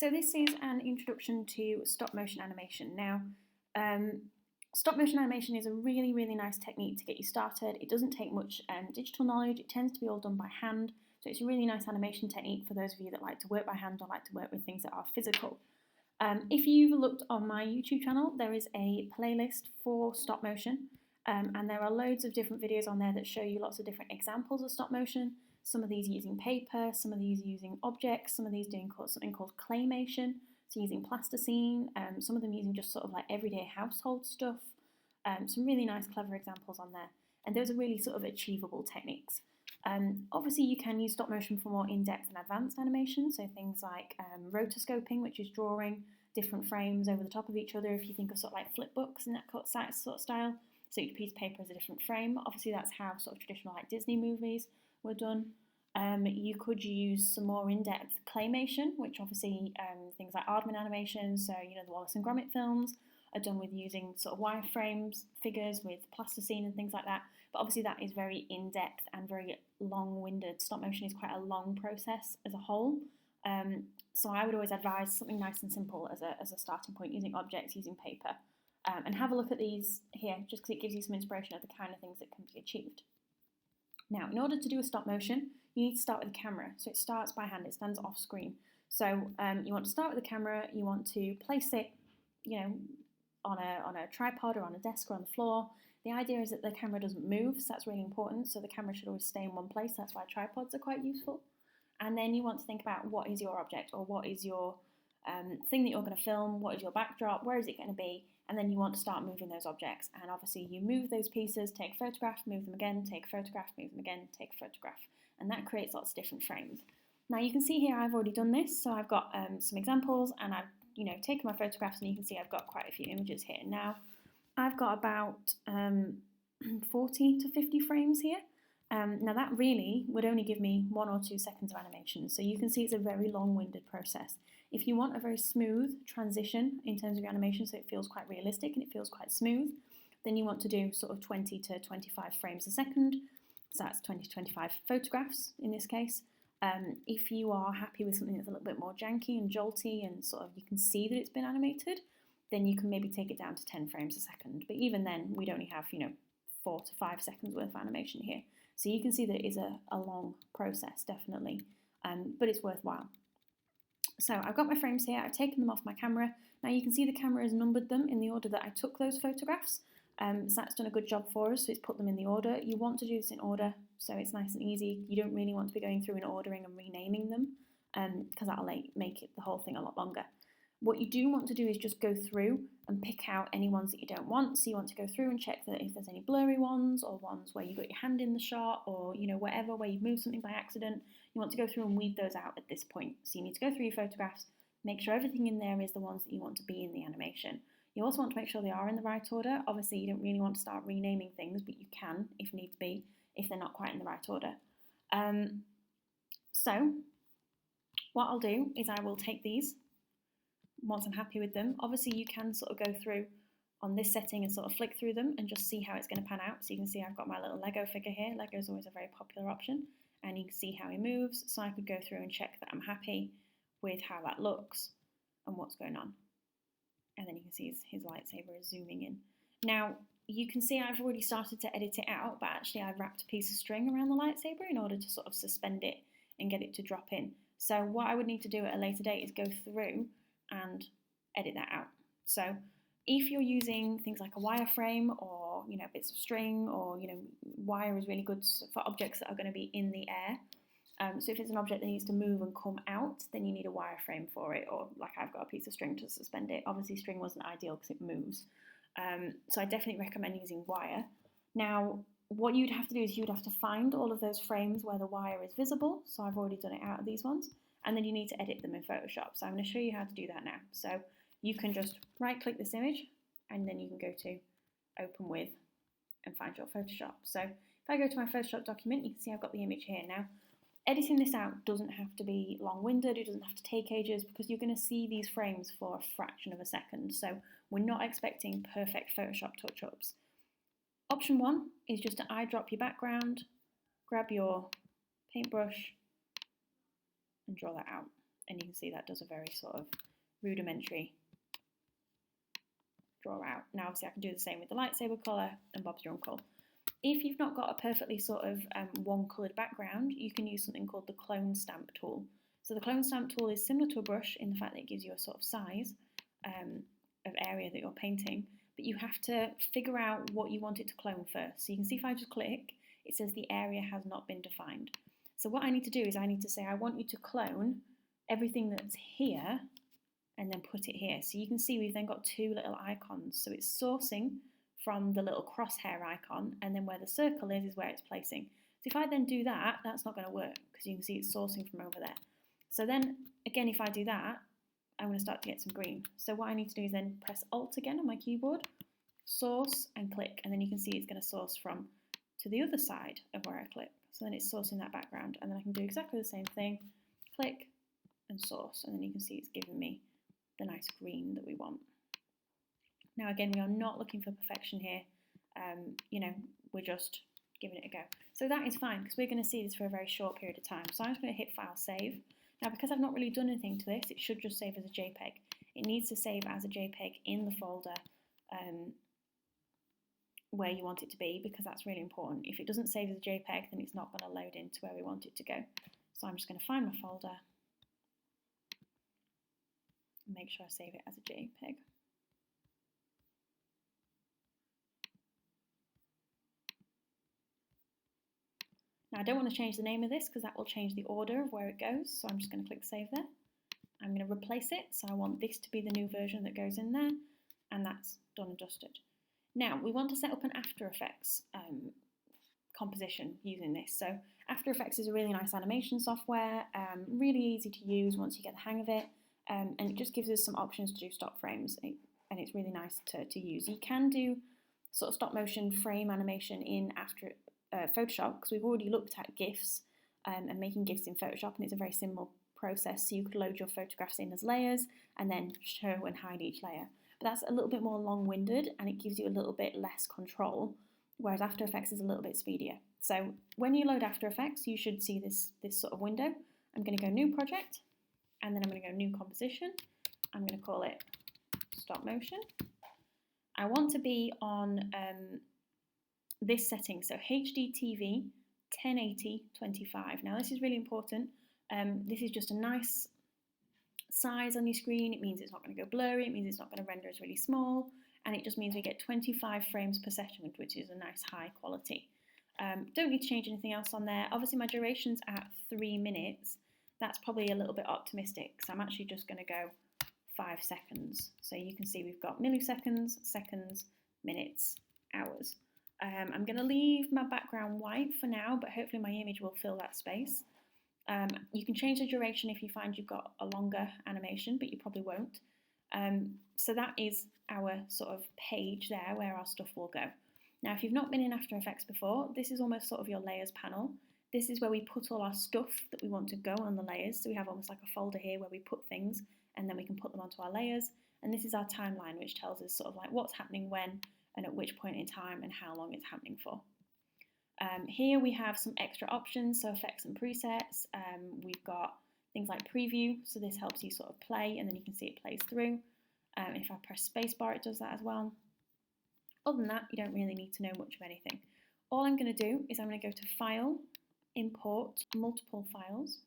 So this is an introduction to stop motion animation. Now, stop motion animation is a really, really nice technique to get you started. It doesn't take much digital knowledge. It tends to be all done by hand. So it's a really nice animation technique for those of you that like to work by hand or like to work with things that are physical. If you've looked on my YouTube channel, there is a playlist for stop motion, and there are loads of different videos on there that show you lots of different examples of stop motion. Some of these using paper, some of these using objects, some of these doing something called claymation, so using plasticine, some of them using just sort of like everyday household stuff. Some really nice, clever examples on there, and those are really sort of achievable techniques. Obviously, you can use stop motion for more in-depth and advanced animation, so things like rotoscoping, which is drawing different frames over the top of each other. If you think of sort of like flip books and that sort of style, so each piece of paper is a different frame. Obviously, that's how sort of traditional like Disney movies were done. You could use some more in-depth claymation, which obviously things like Aardman animations, so you know the Wallace and Gromit films, are done with using sort of wireframes, figures with plasticine and things like that. But obviously that is very in-depth and very long-winded. Stop motion is quite a long process as a whole. So I would always advise something nice and simple as a starting point, using objects, using paper. And have a look at these here, just because it gives you some inspiration of the kind of things that can be achieved. Now, in order to do a stop motion, you need to start with the camera. So it starts by hand, it stands off screen. So you want to start with the camera, you want to place it, you know, on a tripod or on a desk or on the floor. The idea is that the camera doesn't move, so that's really important. So the camera should always stay in one place. That's why tripods are quite useful. And then you want to think about what is your object, or what is your thing that you're going to film, what is your backdrop, where is it going to be, and then you want to start moving those objects. And obviously you move those pieces, take a photograph, move them again, take a photograph, move them again, take a photograph. And that creates lots of different frames. Now you can see here I've already done this, so I've got some examples, and I've taken my photographs, and you can see I've got quite a few images here. Now I've got about 40 to 50 frames here. Now that really would only give me 1 or 2 seconds of animation, so you can see it's a very long-winded process. If you want a very smooth transition in terms of your animation, so it feels quite realistic and it feels quite smooth, then you want to do sort of 20 to 25 frames a second. So that's 20 to 25 photographs in this case. If you are happy with something that's a little bit more janky and jolty and sort of you can see that it's been animated, then you can maybe take it down to 10 frames a second. But even then, we'd only have 4 to 5 seconds worth of animation here. So you can see that it is a long process, definitely, but it's worthwhile. So I've got my frames here, I've taken them off my camera. Now you can see the camera has numbered them in the order that I took those photographs. So that's done a good job for us, so it's put them in the order. You want to do this in order, so it's nice and easy. You don't really want to be going through and ordering and renaming them, because that'll make the whole thing a lot longer. What you do want to do is just go through and pick out any ones that you don't want. So you want to go through and check that if there's any blurry ones, or ones where you've got your hand in the shot, or whatever, where you've moved something by accident. You want to go through and weed those out at this point. So you need to go through your photographs, make sure everything in there is the ones that you want to be in the animation. You also want to make sure they are in the right order. Obviously, you don't really want to start renaming things, but you can, if need be, if they're not quite in the right order. So what I'll do is I will take these once I'm happy with them. Obviously, you can sort of go through on this setting and sort of flick through them and just see how it's going to pan out. So you can see I've got my little Lego figure here. Lego is always a very popular option, and you can see how he moves. So I could go through and check that I'm happy with how that looks and what's going on. And then you can see his lightsaber is zooming in. Now, you can see I've already started to edit it out, but actually I've wrapped a piece of string around the lightsaber in order to sort of suspend it and get it to drop in. So what I would need to do at a later date is go through and edit that out. So if you're using things like a wireframe, or bits of string, or wire is really good for objects that are going to be in the air. So if it's an object that needs to move and come out, then you need a wireframe for it, or like I've got a piece of string to suspend it. Obviously string wasn't ideal because it moves. So I definitely recommend using wire. Now what you'd have to do is you'd have to find all of those frames where the wire is visible. So I've already done it out of these ones. And then you need to edit them in Photoshop. So I'm going to show you how to do that now. So you can just right click this image, and then you can go to open with and find your Photoshop. So if I go to my Photoshop document, you can see I've got the image here now. Editing this out doesn't have to be long-winded, it doesn't have to take ages, because you're going to see these frames for a fraction of a second. So we're not expecting perfect Photoshop touch-ups. Option 1 is just to eyedrop your background, grab your paintbrush, and draw that out. and you can see that does a very sort of rudimentary draw out. Now obviously I can do the same with the lightsaber colour and Bob's your uncle. If you've not got a perfectly sort of one coloured background, you can use something called the clone stamp tool. So the clone stamp tool is similar to a brush in the fact that it gives you a sort of size of area that you're painting, but you have to figure out what you want it to clone first. So you can see if I just click, it says the area has not been defined. So what I need to do is I need to say I want you to clone everything that's here and then put it here. So you can see we've then got two little icons. So it's sourcing from the little crosshair icon, and then where the circle is where it's placing. So if I then do that, that's not going to work because you can see it's sourcing from over there. So then again, if I do that, I'm going to start to get some green. So what I need to do is then press Alt again on my keyboard, source and click, and then you can see it's going to source from to the other side of where I click. So then it's sourcing that background, and then I can do exactly the same thing, click and source, and then you can see it's giving me the nice green that we want. Now again, we are not looking for perfection here, we're just giving it a go. So that is fine because we're going to see this for a very short period of time. So I'm just going to hit File, Save. Now because I've not really done anything to this, it should just save as a JPEG. It needs to save as a JPEG in the folder where you want it to be, because that's really important. If it doesn't save as a JPEG, then it's not going to load into where we want it to go. So I'm just going to find my folder and make sure I save it as a JPEG. Now I don't want to change the name of this because that will change the order of where it goes, so I'm just going to click Save there. I'm going to replace it, so I want this to be the new version that goes in there, and that's done and dusted. Now we want to set up an After Effects composition using this. So After Effects is a really nice animation software, really easy to use once you get the hang of it, and it just gives us some options to do stop frames, and it's really nice to use. You can do sort of stop motion frame animation in Photoshop, because we've already looked at GIFs and making GIFs in Photoshop, and it's a very simple process. So you could load your photographs in as layers and then show and hide each layer. But that's a little bit more long-winded and it gives you a little bit less control, whereas After Effects is a little bit speedier. So when you load After Effects, you should see this sort of window. I'm going to go New Project, and then I'm going to go New Composition. I'm going to call it Stop Motion. I want to be on this setting, so HDTV 1080/25. Now this is really important. This is just a nice size on your screen. It means it's not going to go blurry, it means it's not going to render as really small, and it just means we get 25 frames per second, which is a nice high quality. Don't need to change anything else on there. Obviously my duration's at 3 minutes. That's probably a little bit optimistic, so I'm actually just going to go 5 seconds. So you can see we've got milliseconds, seconds, minutes, hours. I'm going to leave my background white for now, but hopefully my image will fill that space. You can change the duration if you find you've got a longer animation, but you probably won't. So that is our sort of page there where our stuff will go. Now, if you've not been in After Effects before, this is almost sort of your layers panel. This is where we put all our stuff that we want to go on the layers. So we have almost like a folder here where we put things and then we can put them onto our layers. And this is our timeline, which tells us sort of like what's happening when and at which point in time and how long it's happening for. Here we have some extra options, so effects and presets. We've got things like preview, so this helps you sort of play and then you can see it plays through. If I press spacebar, it does that as well. Other than that, you don't really need to know much of anything. All I'm going to do is I'm going to go to File, Import, Multiple Files.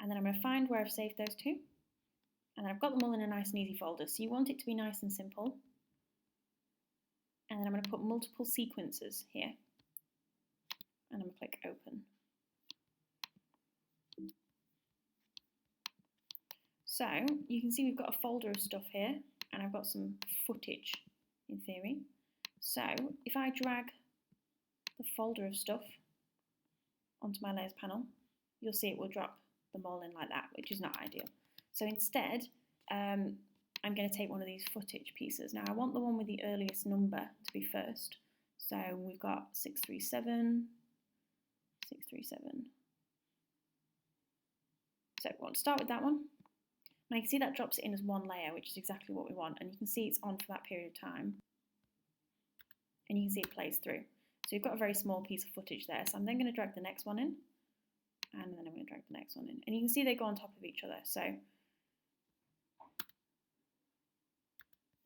And then I'm going to find where I've saved those to. And then I've got them all in a nice and easy folder. So you want it to be nice and simple. And then I'm going to put multiple sequences here. And I'm going to click Open. So you can see we've got a folder of stuff here, and I've got some footage in theory. So if I drag the folder of stuff onto my layers panel, you'll see it will drop them all in like that, which is not ideal. So instead, I'm going to take one of these footage pieces. Now I want the one with the earliest number to be first. So we've got 637, 637. So we want to start with that one. Now you can see that drops it in as one layer, which is exactly what we want. And you can see it's on for that period of time. And you can see it plays through. So you've got a very small piece of footage there. So I'm then going to drag the next one in. and then I'm going to drag the next one in. And you can see they go on top of each other. So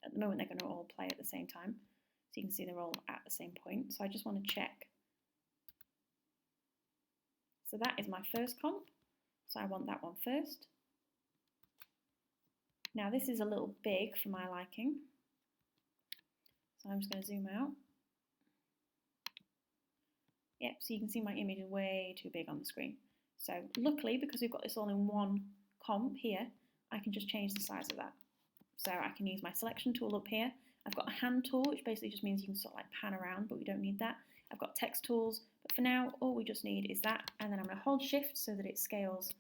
at the moment they're going to all play at the same time. So you can see they're all at the same point. So I just want to check. So that is my first comp. So I want that one first. Now this is a little big for my liking. So I'm just going to zoom out. Yep, so you can see my image is way too big on the screen. So luckily, because we've got this all in one comp here, I can just change the size of that. So I can use my selection tool up here. I've got a hand tool, which basically just means you can sort of like pan around, but we don't need that. I've got text tools, but for now, all we just need is that. And then I'm going to hold shift so that it scales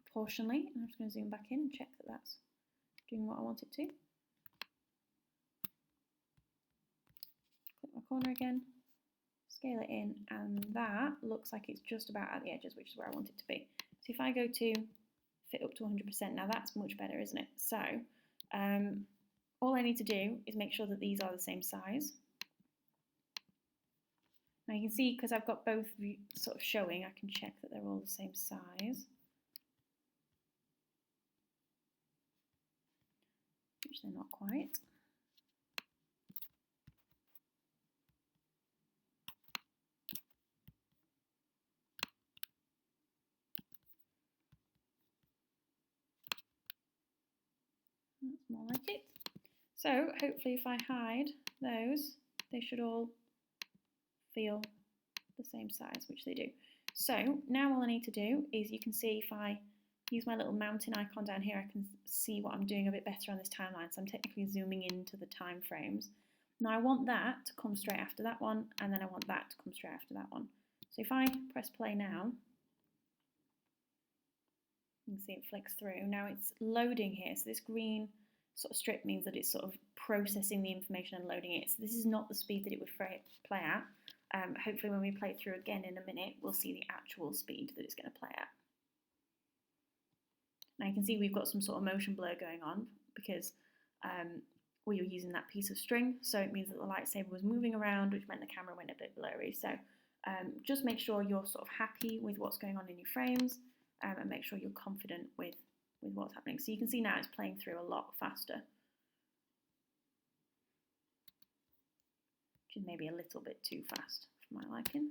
proportionally. And I'm just going to zoom back in and check that that's doing what I want it to. Click my corner again. Scale it in, and that looks like it's just about at the edges, which is where I want it to be. So if I go to fit up to 100%, now that's much better, isn't it? So all I need to do is make sure that these are the same size. Now you can see, because I've got both sort of showing, I can check that they're all the same size, which they're not quite. That's more like it. So hopefully if I hide those, they should all feel the same size, which they do. So now all I need to do is, you can see if I use my little mountain icon down here, I can see what I'm doing a bit better on this timeline. So I'm technically zooming into the time frames. Now I want that to come straight after that one, and then I want that to come straight after that one. So if I press play now, you can see it flicks through. Now it's loading here, so this green sort of strip means that it's sort of processing the information and loading it. So this is not the speed that it would play at. Hopefully when we play it through again in a minute, we'll see the actual speed that it's going to play at. Now you can see we've got some sort of motion blur going on because we were using that piece of string, so it means that the lightsaber was moving around, which meant the camera went a bit blurry. So just make sure you're sort of happy with what's going on in your frames, and make sure you're confident with what's happening. So you can see now it's playing through a lot faster, which is maybe a little bit too fast for my liking.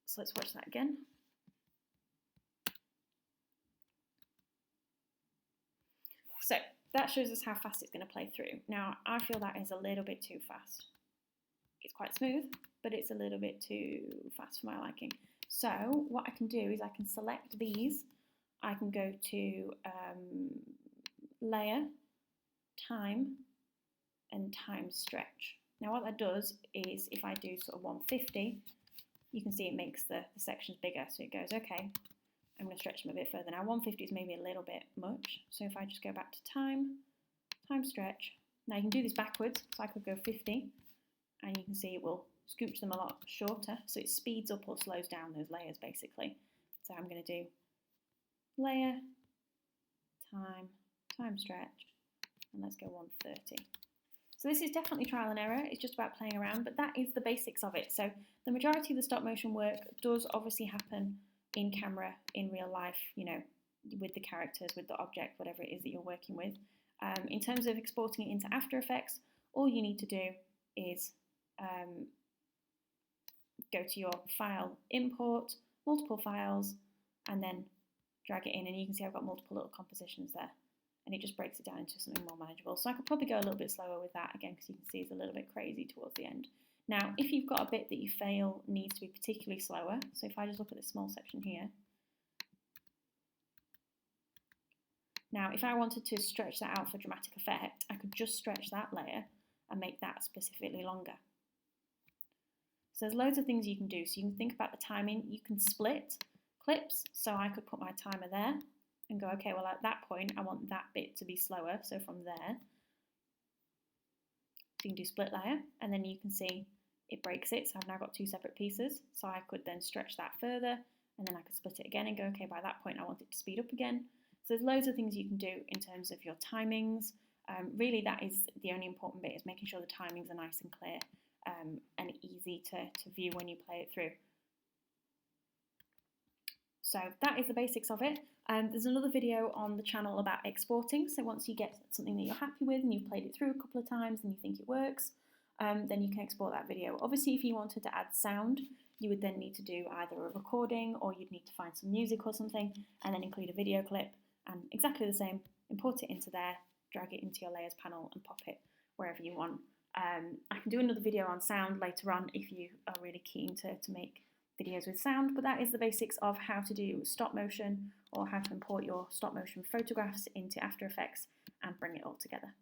So let's watch that again. So that shows us how fast it's going to play through. Now I feel that is a little bit too fast. It's quite smooth, but it's a little bit too fast for my liking. So what I can do is I can select these. I can go to layer, time, and time stretch. Now what that does is, if I do sort of 150, you can see it makes the sections bigger. So it goes, okay, I'm going to stretch them a bit further. Now 150 is maybe a little bit much. So if I just go back to time stretch. Now you can do this backwards. So I could go 50, and you can see it will scooch them a lot shorter. So it speeds up or slows down those layers basically. So I'm going to do layer, time stretch, and let's go 130. So this is definitely trial and error. It's just about playing around, but that is the basics of it. So the majority of the stop motion work does obviously happen in camera, in real life, you know, with the characters, with the object, whatever it is that you're working with. In terms of exporting it into After Effects, all you need to do is go to your file, import, multiple files, and then drag it in, and you can see I've got multiple little compositions there. And it just breaks it down into something more manageable. So I could probably go a little bit slower with that again, because you can see it's a little bit crazy towards the end. Now, if you've got a bit that you feel needs to be particularly slower, so if I just look at this small section here. Now, if I wanted to stretch that out for dramatic effect, I could just stretch that layer and make that specifically longer. So there's loads of things you can do. So you can think about the timing. You can split clips. So I could put my timer there and go, okay, well at that point I want that bit to be slower, so from there. So you can do split layer, and then you can see it breaks it, so I've now got two separate pieces. So I could then stretch that further, and then I could split it again and go, okay, by that point I want it to speed up again. So there's loads of things you can do in terms of your timings. Really that is the only important bit, is making sure the timings are nice and clear. and easy to view when you play it through. So that is the basics of it. There's another video on the channel about exporting. So once you get something that you're happy with and you've played it through a couple of times and you think it works, then you can export that video. Obviously, if you wanted to add sound, you would then need to do either a recording or you'd need to find some music or something and then include a video clip, and exactly the same, import it into there, drag it into your layers panel and pop it wherever you want. I can do another video on sound later on if you are really keen to make videos with sound, but that is the basics of how to do stop motion or how to import your stop motion photographs into After Effects and bring it all together.